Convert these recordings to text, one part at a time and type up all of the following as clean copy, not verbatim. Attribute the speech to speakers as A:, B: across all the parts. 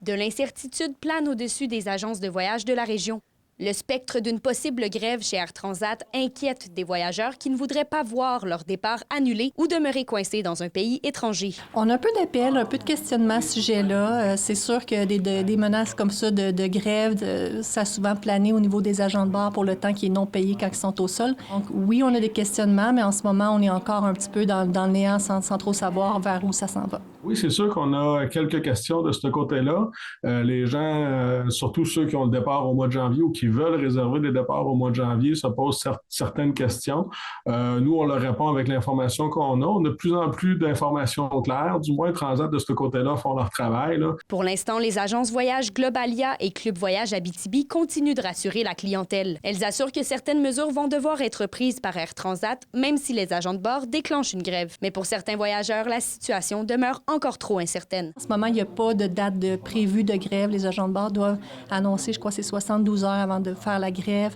A: De l'incertitude plane au-dessus des agences de voyage de la région. Le spectre d'une possible grève chez Air Transat inquiète des voyageurs qui ne voudraient pas voir leur départ annulé ou demeurer coincés dans un pays étranger.
B: On a un peu d'appels, un peu de questionnement à ce sujet-là. C'est sûr que des menaces comme ça de grève, ça a souvent plané au niveau des agents de bord pour le temps qui est non payé quand ils sont au sol. Donc oui, on a des questionnements, mais en ce moment, on est encore un petit peu dans le néant sans trop savoir vers où ça s'en va.
C: Oui, c'est sûr qu'on a quelques questions de ce côté-là. Les gens, surtout ceux qui ont le départ au mois de janvier ou qui veulent réserver des départs au mois de janvier, se posent certaines questions. Nous, on leur répond avec l'information qu'on a. On a de plus en plus d'informations claires. Du moins, Transat, de ce côté-là, font leur travail, là.
A: Pour l'instant, les agences Voyage Globalia et Club Voyage Abitibi continuent de rassurer la clientèle. Elles assurent que certaines mesures vont devoir être prises par Air Transat, même si les agents de bord déclenchent une grève. Mais pour certains voyageurs, la situation demeure encore trop incertaine.
B: En ce moment, il n'y a pas de date prévue de grève. Les agents de bord doivent annoncer, je crois, c'est 72 heures avant de faire la grève.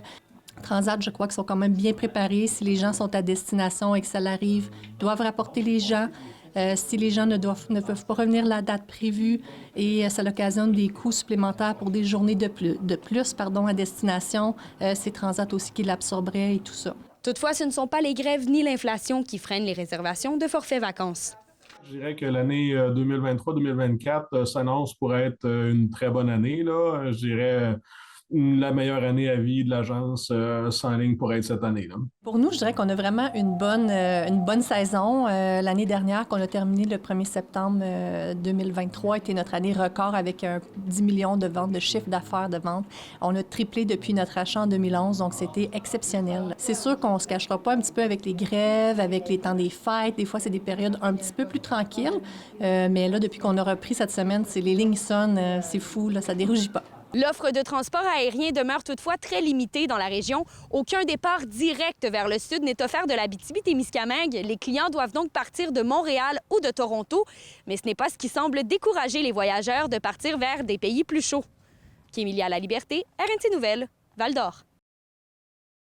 B: Transat, je crois qu'ils sont quand même bien préparés. Si les gens sont à destination et que ça l'arrive, ils doivent rapporter les gens. Si les gens ne peuvent pas revenir la date prévue et ça occasionne des coûts supplémentaires pour des journées de plus à destination, c'est Transat aussi qui l'absorberait et tout ça.
A: Toutefois, ce ne sont pas les grèves ni l'inflation qui freinent les réservations de forfaits vacances.
C: Je dirais que l'année 2023-2024 s'annonce pour être une très bonne année, là. Je dirais la meilleure année à vie de l'agence s'enligne pour être cette année, là.
B: Pour nous, je dirais qu'on a vraiment une bonne saison. L'année dernière, qu'on a terminé le 1er septembre 2023, était notre année record avec 10 millions de ventes, de chiffre d'affaires de ventes. On a triplé depuis notre achat en 2011, donc c'était exceptionnel. C'est sûr qu'on ne se cachera pas un petit peu avec les grèves, avec les temps des fêtes. Des fois, c'est des périodes un petit peu plus tranquilles. Mais là, depuis qu'on a repris cette semaine, les lignes sonnent, c'est fou, là, ça ne dérougit pas.
A: L'offre de transport aérien demeure toutefois très limitée dans la région. Aucun départ direct vers le sud n'est offert de l'Abitibi-Témiscamingue. Les clients doivent donc partir de Montréal ou de Toronto, mais ce n'est pas ce qui semble décourager les voyageurs de partir vers des pays plus chauds. Kémilia Laliberté, RNC Nouvelles, Val-d'Or.